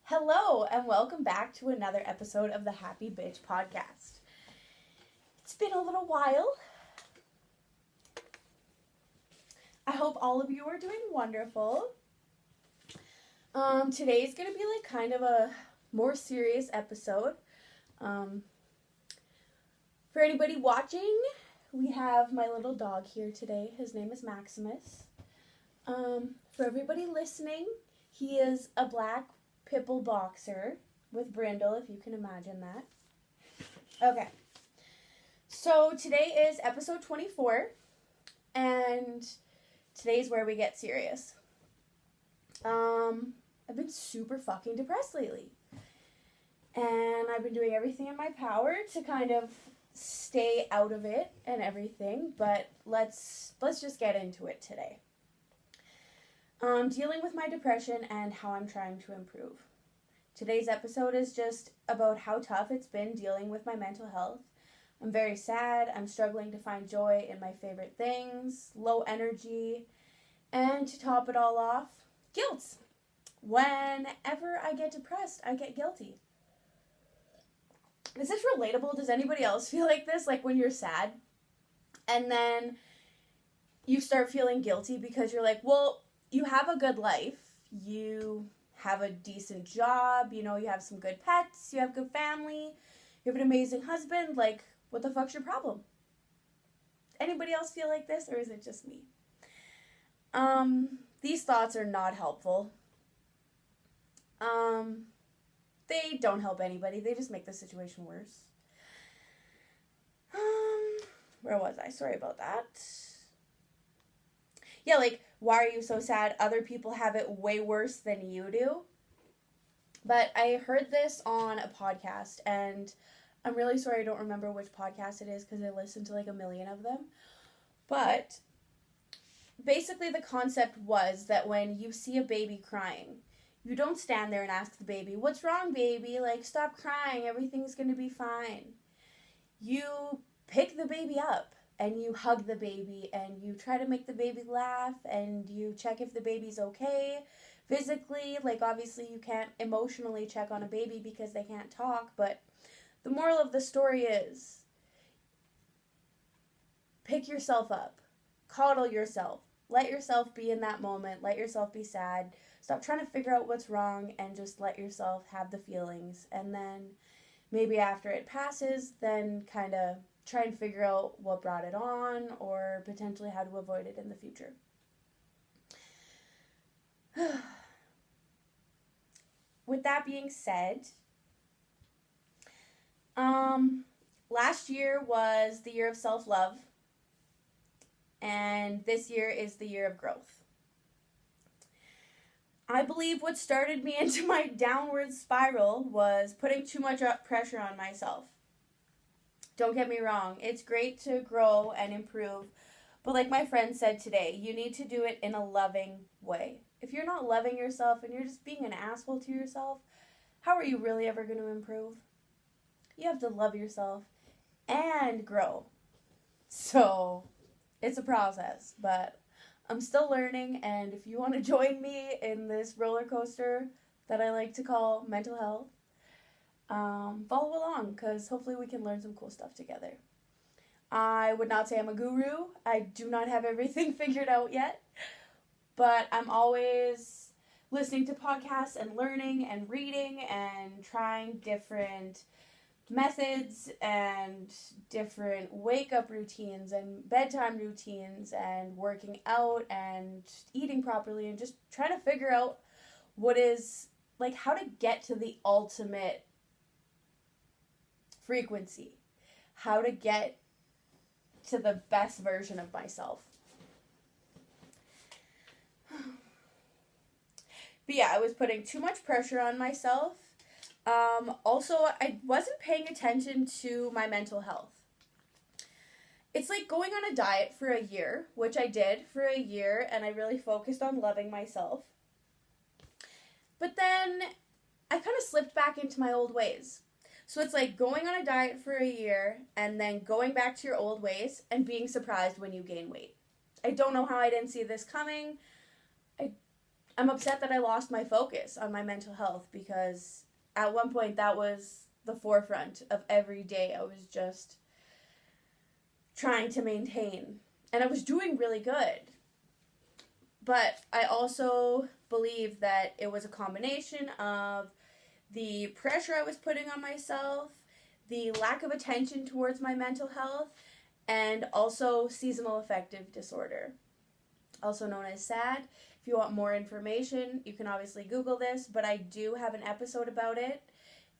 Hello, and welcome back to another episode of the HappyBitch podcast. It's been a little while. I hope all of you are doing wonderful. Today's going to be like kind of a more serious episode. For anybody watching, we have my little dog here today. His name is Maximus. For everybody listening, he is a black Pitbull boxer with brindle, if you can imagine that. Okay. So today is episode 24, and today's where we get serious. I've been super fucking depressed lately. And I've been doing everything in my power to kind of stay out of it and everything, but let's just get into it today. Dealing with my depression and how I'm trying to improve. Today's episode is just about how tough it's been dealing with my mental health. I'm very sad. I'm struggling to find joy in my favorite things, low energy, and to top it all off, guilt. Whenever I get depressed, I get guilty. Is this relatable? Does anybody else feel like this? Like when you're sad and then you start feeling guilty because you're like, well, you have a good life, you have a decent job, you have some good pets, you have good family, you have an amazing husband, like, what the fuck's your problem? Anybody else feel like this, or is it just me? These thoughts are not helpful. They don't help anybody, they just make the situation worse. Where was I? Sorry about that. Yeah, like, why are you so sad? Other people have it way worse than you do. But I heard this on a podcast, and I'm really sorry I don't remember which podcast it is because I listened to like a million of them. But basically the concept was that when you see a baby crying, you don't stand there and ask the baby, "What's wrong, baby? Like, stop crying. Everything's going to be fine." You pick the baby up. And you hug the baby, and you try to make the baby laugh, and you check if the baby's okay physically. Like, obviously, you can't emotionally check on a baby because they can't talk, but the moral of the story is pick yourself up, coddle yourself, let yourself be in that moment, let yourself be sad, stop trying to figure out what's wrong, and just let yourself have the feelings, and then maybe after it passes, then kind of try and figure out what brought it on or potentially how to avoid it in the future. With that being said, last year was the year of self-love, and this year is the year of growth. I believe what started me into my downward spiral was putting too much pressure on myself. Don't get me wrong, it's great to grow and improve, but like my friend said today, you need to do it in a loving way. If you're not loving yourself and you're just being an asshole to yourself, how are you really ever going to improve? You have to love yourself and grow. So, it's a process, but I'm still learning, and if you want to join me in this roller coaster that I like to call mental health, follow along, because hopefully we can learn some cool stuff together. I would not say I'm a guru. I do not have everything figured out yet, but I'm always listening to podcasts and learning and reading and trying different methods and different wake-up routines and bedtime routines and working out and eating properly and just trying to figure out what is, like, how to get to the ultimate frequency, how to get to the best version of myself. But yeah, I was putting too much pressure on myself. Also, I wasn't paying attention to my mental health. It's like going on a diet for a year, which I did for a year, and I really focused on loving myself. But then I kind of slipped back into my old ways. So it's like going on a diet for a year and then going back to your old ways and being surprised when you gain weight. I don't know how I didn't see this coming. I'm upset that I lost my focus on my mental health, because at one point that was the forefront of every day. I was just trying to maintain, and I was doing really good. But I also believe that it was a combination of the pressure I was putting on myself, the lack of attention towards my mental health, and also seasonal affective disorder, also known as SAD. If you want more information, you can obviously Google this, but I do have an episode about it.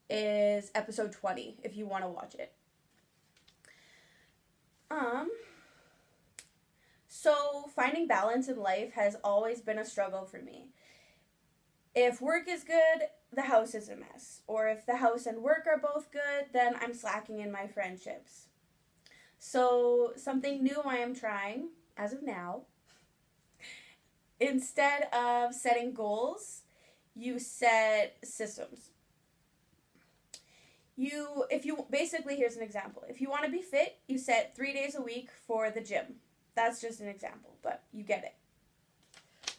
Is episode 20 if you want to watch it. So finding balance in life has always been a struggle for me. If work is good, the house is a mess. Or if the house and work are both good, then I'm slacking in my friendships. So something new I am trying, as of now, instead of setting goals, you set systems. Basically, here's an example. If you want to be fit, you set 3 days a week for the gym. That's just an example, but you get it.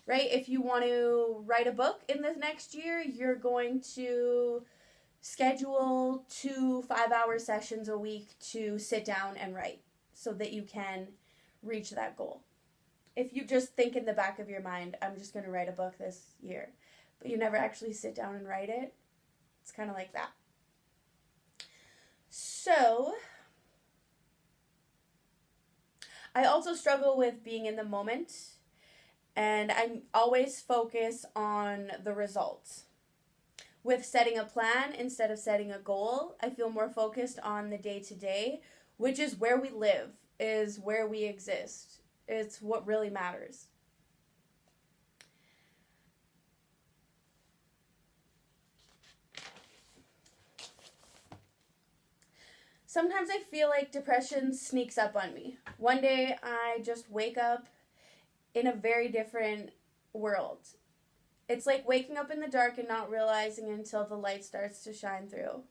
Right? If you want to write a book in the next year, you're going to schedule 2 5-hour sessions a week to sit down and write so that you can reach that goal. If you just think in the back of your mind, I'm just going to write a book this year, but you never actually sit down and write it, it's kind of like that. So, I also struggle with being in the moment, and I'm always focused on the results. With setting a plan instead of setting a goal, I feel more focused on the day-to-day, which is where we live, is where we exist. It's what really matters. Sometimes I feel like depression sneaks up on me. One day I just wake up in a very different world. It's like waking up in the dark and not realizing until the light starts to shine through.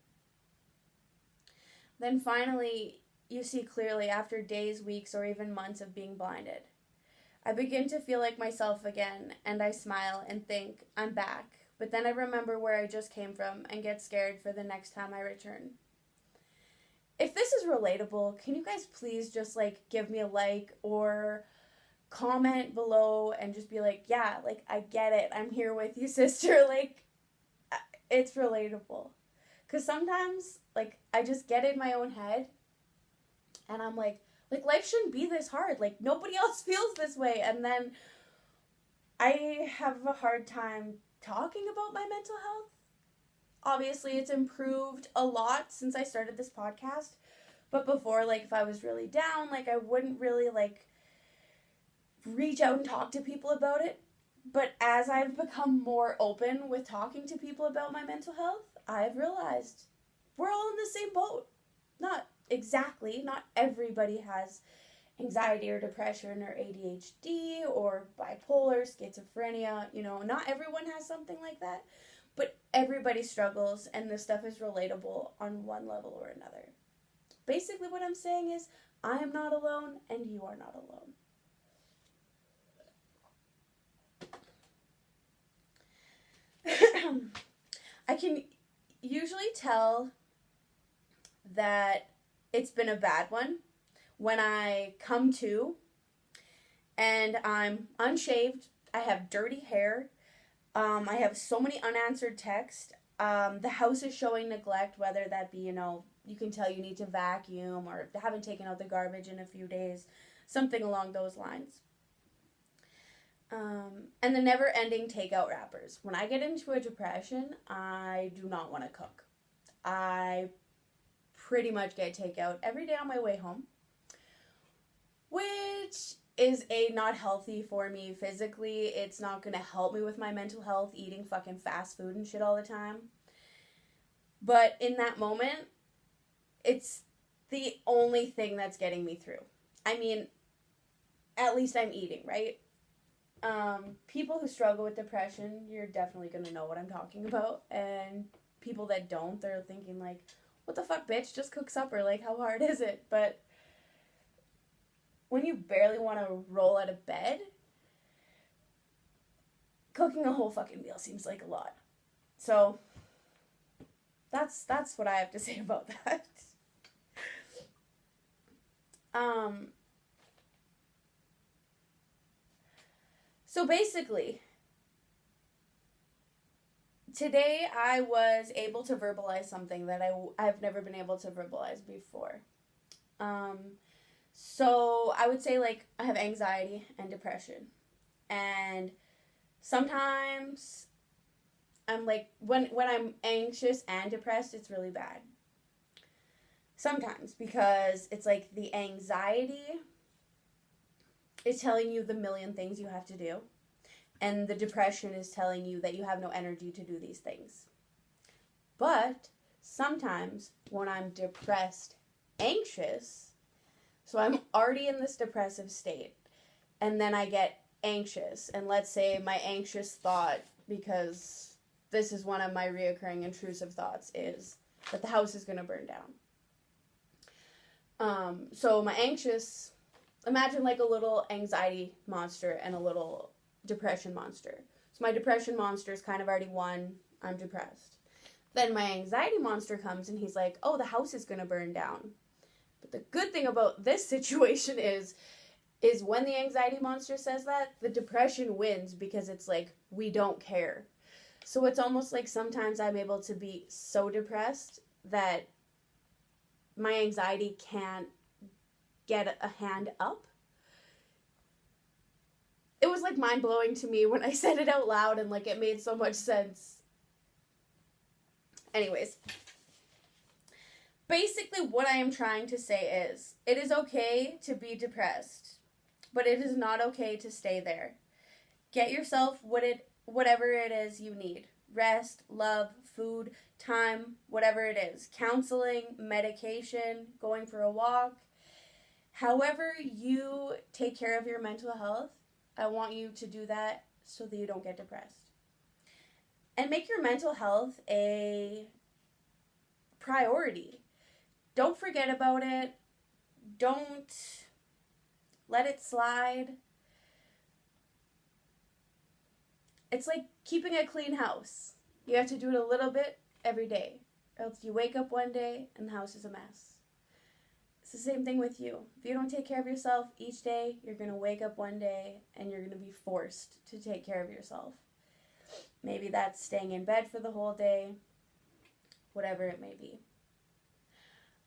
Then finally, you see clearly after days, weeks, or even months of being blinded. I begin to feel like myself again, and I smile and think, I'm back. But then I remember where I just came from and get scared for the next time I return. If this is relatable, can you guys please just give me a like or comment below and just be like, yeah, I get it. I'm here with you, sister. It's relatable. Because sometimes, I just get in my own head and I'm like, life shouldn't be this hard. Nobody else feels this way. And then I have a hard time talking about my mental health. Obviously, it's improved a lot since I started this podcast. But before, if I was really down, I wouldn't really, reach out and talk to people about it. But as I've become more open with talking to people about my mental health, I've realized we're all in the same boat. Not exactly. Not everybody has anxiety or depression or ADHD or bipolar, schizophrenia. Not everyone has something like that. But everybody struggles, and this stuff is relatable on one level or another. Basically, what I'm saying is, I am not alone, and you are not alone. I can usually tell that it's been a bad one when I come to, and I'm unshaved, I have dirty hair, I have so many unanswered texts. The house is showing neglect, whether that be, you can tell you need to vacuum or haven't taken out the garbage in a few days, something along those lines. And the never-ending takeout wrappers. When I get into a depression, I do not want to cook. I pretty much get takeout every day on my way home, which is not healthy for me physically. It's not going to help me with my mental health, eating fucking fast food and shit all the time. But in that moment, it's the only thing that's getting me through. I mean, at least I'm eating, right? People who struggle with depression, you're definitely going to know what I'm talking about. And people that don't, they're thinking what the fuck, bitch? Just cook supper. How hard is it? But when you barely want to roll out of bed, cooking a whole fucking meal seems like a lot. So that's what I have to say about that. So basically, today I was able to verbalize something that I've never been able to verbalize before. So I would say, like, I have anxiety and depression. And sometimes I'm like, when I'm anxious and depressed, it's really bad. Sometimes, because it's like the anxiety is telling you the million things you have to do. And the depression is telling you that you have no energy to do these things. But sometimes when I'm depressed, anxious, so I'm already in this depressive state, and then I get anxious, and let's say my anxious thought, because this is one of my reoccurring intrusive thoughts, is that the house is going to burn down. So my anxious, imagine like a little anxiety monster and a little depression monster. So my depression monster is kind of already won. I'm depressed. Then my anxiety monster comes and he's like, oh, the house is going to burn down. But the good thing about this situation is when the anxiety monster says that, the depression wins, because it's like, we don't care. So it's almost like sometimes I'm able to be so depressed that my anxiety can't get a hand up. It was like mind-blowing to me when I said it out loud, and like it made so much sense. Anyways, basically what I am trying to say is, it is okay to be depressed, but it is not okay to stay there. Get yourself whatever it is you need. Rest, love, food, time, whatever it is. Counseling, medication, going for a walk. However you take care of your mental health, I want you to do that so that you don't get depressed. And make your mental health a priority. Don't forget about it. Don't let it slide. It's like keeping a clean house. You have to do it a little bit every day. Or else you wake up one day and the house is a mess. It's the same thing with you. If you don't take care of yourself each day, you're going to wake up one day and you're going to be forced to take care of yourself. Maybe that's staying in bed for the whole day. Whatever it may be.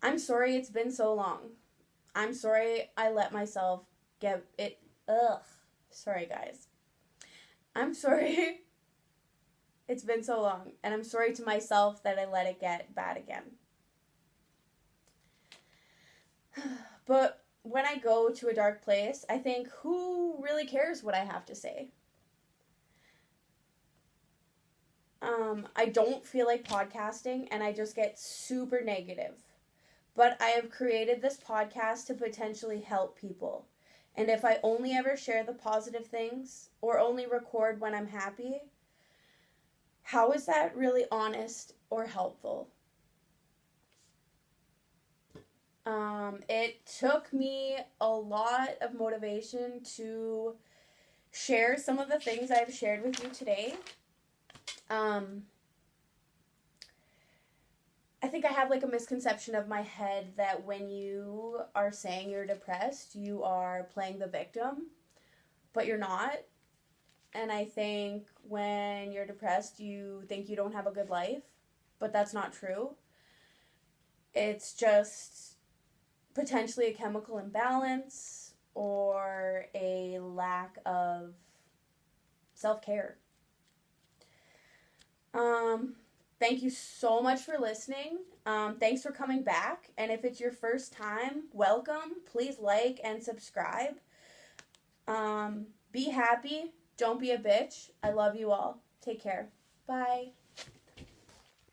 I'm sorry it's been so long. I'm sorry I let myself get it. Sorry, guys. I'm sorry it's been so long. And I'm sorry to myself that I let it get bad again. But when I go to a dark place, I think, who really cares what I have to say? I don't feel like podcasting, and I just get super negative. But I have created this podcast to potentially help people. And if I only ever share the positive things, or only record when I'm happy, how is that really honest or helpful? It took me a lot of motivation to share some of the things I've shared with you today. I think I have like a misconception of my head that when you are saying you're depressed, you are playing the victim, but you're not. And I think when you're depressed, you think you don't have a good life, but that's not true. It's just potentially a chemical imbalance or a lack of self-care. Thank you so much for listening. Thanks for coming back. And if it's your first time, welcome. Please like and subscribe. Be happy. Don't be a bitch. I love you all. Take care. Bye.